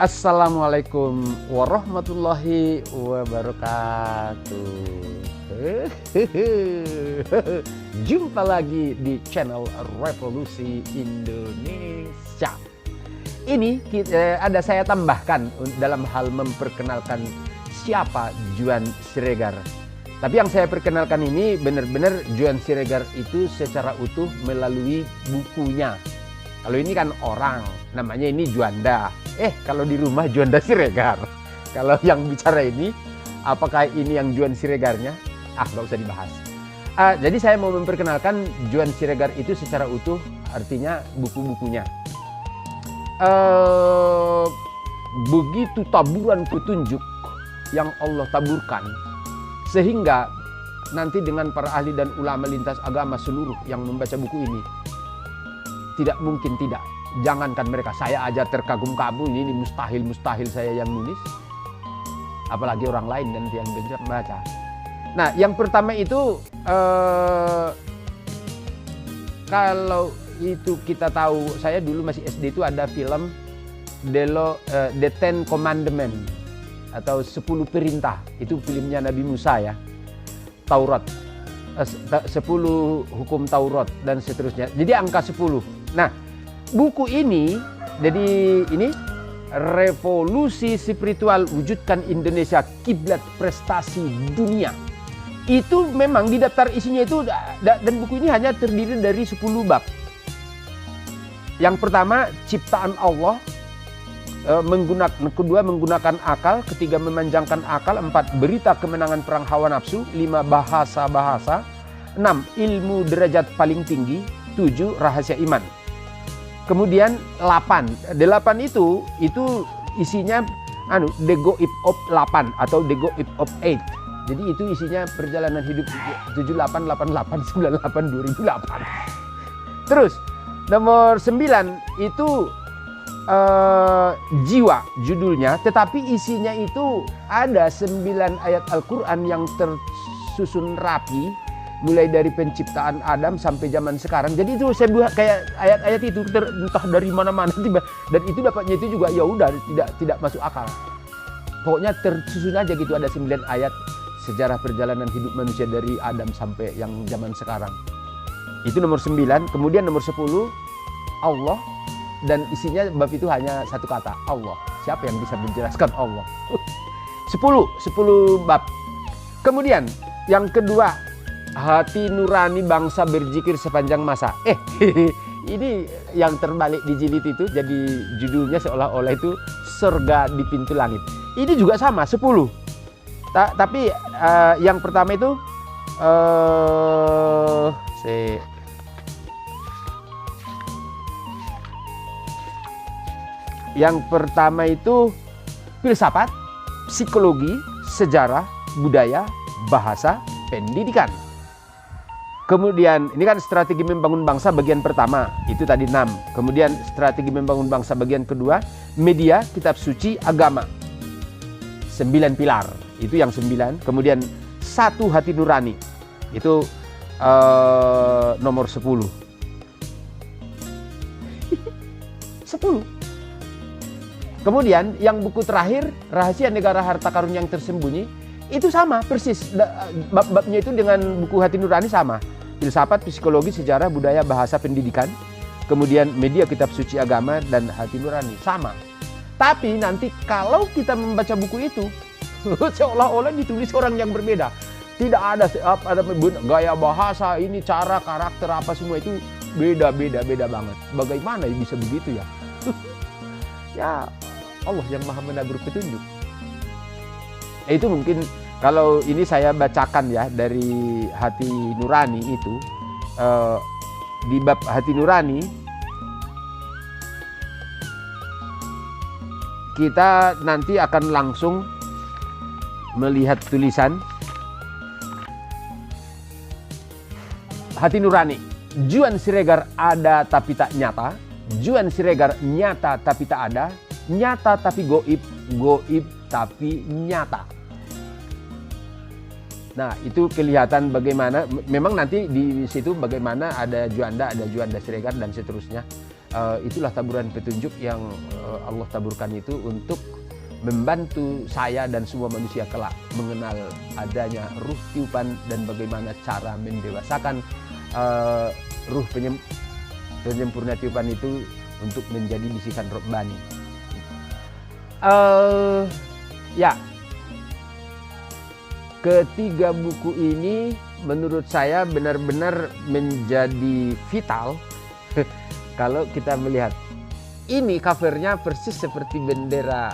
Assalamualaikum warahmatullahi wabarakatuh. Jumpa lagi di channel Revolusi Indonesia. Ini ada saya tambahkan dalam hal memperkenalkan siapa Juan Siregar. Tapi yang saya perkenalkan ini benar-benar Juan Siregar itu secara utuh melalui bukunya. Kalau ini kan orang, namanya ini Juanda. Kalau di rumah Juanda Siregar. Kalau yang bicara ini, apakah ini yang Juan Siregarnya? Nggak usah dibahas. Jadi saya mau memperkenalkan Juan Siregar itu secara utuh, artinya buku-bukunya. Begitu taburan petunjuk yang Allah taburkan, sehingga nanti dengan para ahli dan ulama lintas agama seluruh yang membaca buku ini, tidak mungkin tidak. Jangankan mereka, saya aja terkagum-kagum, ini mustahil saya yang nulis. Apalagi orang lain dan yang membaca. Nah, yang pertama itu, kalau itu kita tahu, saya dulu masih SD itu ada film The Ten Commandments atau 10 Perintah. Itu filmnya Nabi Musa ya. Taurat. 10 hukum Taurat dan seterusnya. Jadi angka 10. Nah, buku ini, jadi ini Revolusi Spiritual Wujudkan Indonesia Kiblat Prestasi Dunia. Itu memang di daftar isinya itu, dan buku ini hanya terdiri dari 10 bab. Yang pertama, ciptaan Allah. Kedua, menggunakan akal. Ketiga, memanjangkan akal. 4, berita kemenangan perang hawa nafsu. 5, bahasa-bahasa. 6, ilmu derajat paling tinggi. 7, rahasia iman. Kemudian 8 itu isinya The Goib of 8 atau The Goib of 8. Jadi itu isinya perjalanan hidup 78, 88, 98, 2008. Terus nomor 9 itu jiwa judulnya, tetapi isinya itu ada 9 ayat Al-Quran yang tersusun rapi, mulai dari penciptaan Adam sampai zaman sekarang. Jadi itu saya buat kayak ayat-ayat itu entah dari mana-mana tiba, dan itu dapatnya itu juga ya udah tidak masuk akal. Pokoknya tersusun aja gitu, ada 9 ayat sejarah perjalanan hidup manusia dari Adam sampai yang zaman sekarang. Itu nomor 9. Kemudian nomor 10 Allah, dan isinya bab itu hanya satu kata, Allah. Siapa yang bisa menjelaskan Allah? 10 bab. Kemudian yang kedua, hati nurani bangsa berzikir sepanjang masa. Ini yang terbalik di jilid itu, jadi judulnya seolah-olah itu surga di pintu langit. Ini juga sama 10. Tapi yang pertama itu filsafat, psikologi, sejarah, budaya, bahasa, pendidikan. Kemudian ini kan strategi membangun bangsa bagian pertama, itu tadi 6. Kemudian strategi membangun bangsa bagian kedua, media, kitab suci, agama. 9 pilar, itu yang 9. Kemudian 1 hati nurani, itu nomor 10. 10. Kemudian yang buku terakhir, Rahasia Negara Harta Karun yang Tersembunyi, itu sama persis, bab-babnya itu dengan buku hati nurani sama. Filsafat, psikologi, sejarah, budaya, bahasa, pendidikan. Kemudian media, kitab suci, agama, dan hati nurani. Sama. Tapi nanti kalau kita membaca buku itu, seolah-olah ditulis orang yang berbeda. Tidak ada gaya bahasa, ini cara, karakter, apa semua itu beda banget. Bagaimana bisa begitu ya? Ya Allah yang maha menabur petunjuk. Itu mungkin kalau ini saya bacakan ya dari hati nurani itu, di bab hati nurani kita nanti akan langsung melihat tulisan hati nurani. Juan Siregar ada tapi tak nyata, Juan Siregar nyata tapi tak ada, nyata tapi goib, goib tapi nyata. Nah, itu kelihatan bagaimana, memang nanti di situ bagaimana ada Juanda Siregar dan seterusnya. itulah taburan petunjuk yang Allah taburkan itu untuk membantu saya dan semua manusia kelak mengenal adanya ruh tiupan dan bagaimana cara mendewasakan ruh penyempurna tiupan itu untuk menjadi bisikan robbani. Ya, ketiga buku ini menurut saya benar-benar menjadi vital kalau kita melihat. Ini covernya persis seperti bendera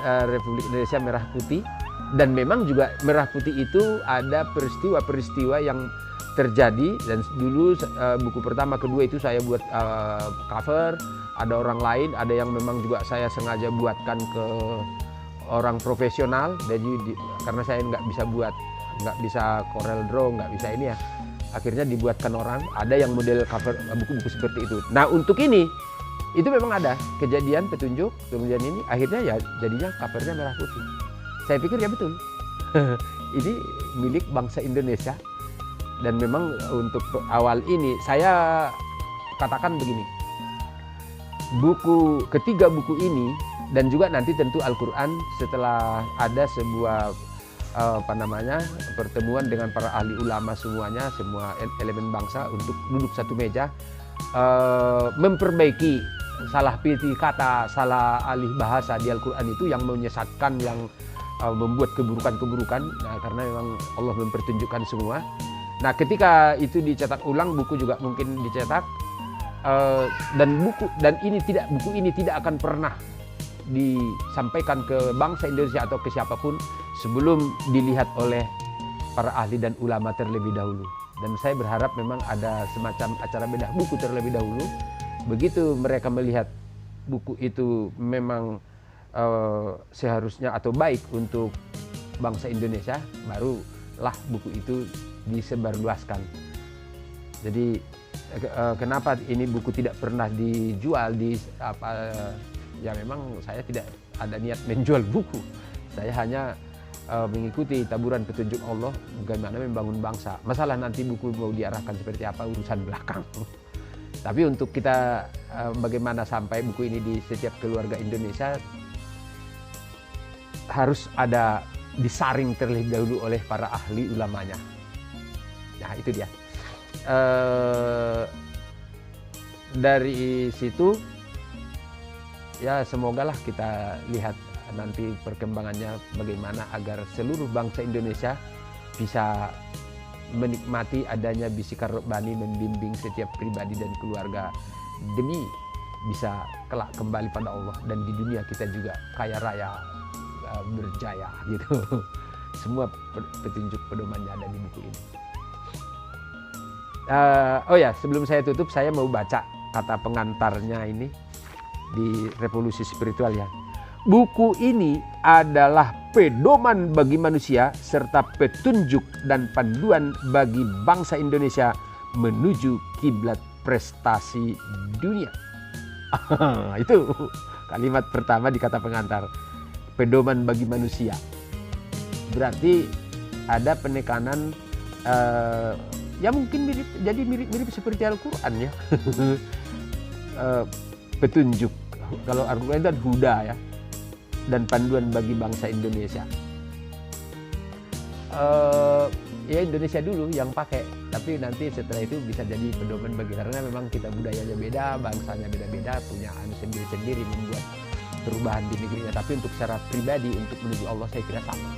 Republik Indonesia merah putih, dan memang juga merah putih itu ada peristiwa-peristiwa yang terjadi, dan dulu buku pertama kedua itu saya buat cover, ada orang lain, ada yang memang juga saya sengaja buatkan ke orang profesional, jadi karena saya nggak bisa Corel Draw, nggak bisa ini ya, akhirnya dibuatkan orang, ada yang model cover buku-buku seperti itu. Nah untuk ini itu memang ada kejadian petunjuk, kemudian ini akhirnya ya jadinya covernya merah putih. Saya pikir ya betul, ini milik bangsa Indonesia, dan memang untuk awal ini saya katakan begini, ketiga buku ini dan juga nanti tentu Al-Quran setelah ada sebuah pertemuan dengan para ahli ulama semuanya, semua elemen bangsa untuk duduk satu meja, memperbaiki salah pilih kata, salah alih bahasa di Al-Quran itu yang menyesatkan, yang membuat keburukan-keburukan. Nah, karena memang Allah mempertunjukkan semua. Nah, ketika itu dicetak ulang, buku juga mungkin dicetak, dan buku ini tidak akan pernah disampaikan ke bangsa Indonesia atau ke siapapun sebelum dilihat oleh para ahli dan ulama terlebih dahulu. Dan saya berharap memang ada semacam acara bedah buku terlebih dahulu. Begitu mereka melihat buku itu memang seharusnya atau baik untuk bangsa Indonesia, barulah buku itu disebarluaskan. Jadi kenapa ini buku tidak pernah dijual ya memang saya tidak ada niat menjual buku. Saya hanya mengikuti taburan petunjuk Allah bagaimana membangun bangsa. Masalah nanti buku mau diarahkan seperti apa urusan belakang. Tapi untuk kita bagaimana sampai buku ini di setiap keluarga Indonesia, harus ada disaring terlebih dahulu oleh para ahli ulamanya. Nah itu dia. Dari situ ya semogalah kita lihat nanti perkembangannya bagaimana agar seluruh bangsa Indonesia bisa menikmati adanya bisikan robbani membimbing setiap pribadi dan keluarga demi bisa kelak kembali pada Allah, dan di dunia kita juga kaya raya berjaya gitu. Semua petunjuk pedomannya ada di buku ini. Oh ya, sebelum saya tutup saya mau baca kata pengantarnya ini di Revolusi Spiritual ya. Buku ini adalah pedoman bagi manusia serta petunjuk dan panduan bagi bangsa Indonesia menuju kiblat prestasi dunia. Itu kalimat pertama di kata pengantar. Pedoman bagi manusia. Berarti ada penekanan ya mungkin mirip seperti Al-Quran ya. Petunjuk. Kalau Al-Quran itu huda ya. Dan panduan bagi bangsa Indonesia. Ya Indonesia dulu yang pakai, tapi nanti setelah itu bisa jadi pedoman bagi, karena memang kita budayanya beda, bangsanya beda-beda, punya sendiri-sendiri membuat perubahan di negerinya. Tapi untuk secara pribadi untuk menuju Allah saya kira sama.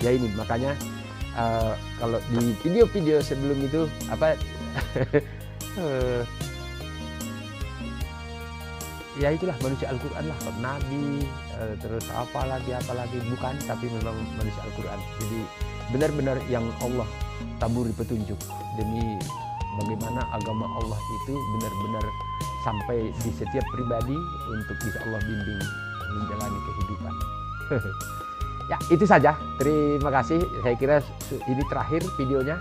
Ya ini makanya kalau di video-video sebelum itu ya itulah manusia Al-Quran lah, Nabi, terus apalagi bukan, tapi memang manusia Al-Quran. Jadi benar-benar yang Allah taburi petunjuk demi bagaimana agama Allah itu benar-benar sampai di setiap pribadi untuk bisa Allah bimbing menjalani kehidupan. Ya itu saja, terima kasih. Saya kira ini terakhir videonya,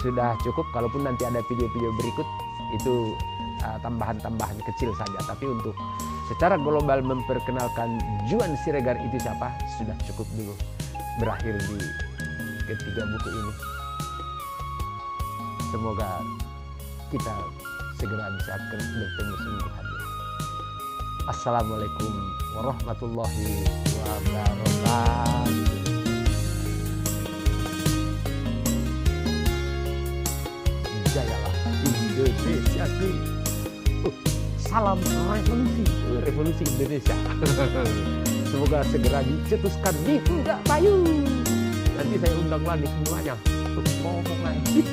sudah cukup. Kalaupun nanti ada video-video berikut itu tambahan-tambahan kecil saja, tapi untuk secara global memperkenalkan Juan Siregar itu siapa sudah cukup dulu. Berakhir di ketiga buku ini. Semoga kita segera bisa bertemu sungguh hadir. Assalamualaikum warahmatullahi wabarakatuh. Jayalah Indonesia. Salam revolusi Indonesia. Semoga segera dicetuskan di Kuda Payung. Nanti saya undang lagi semuanya untuk ngomong lagi.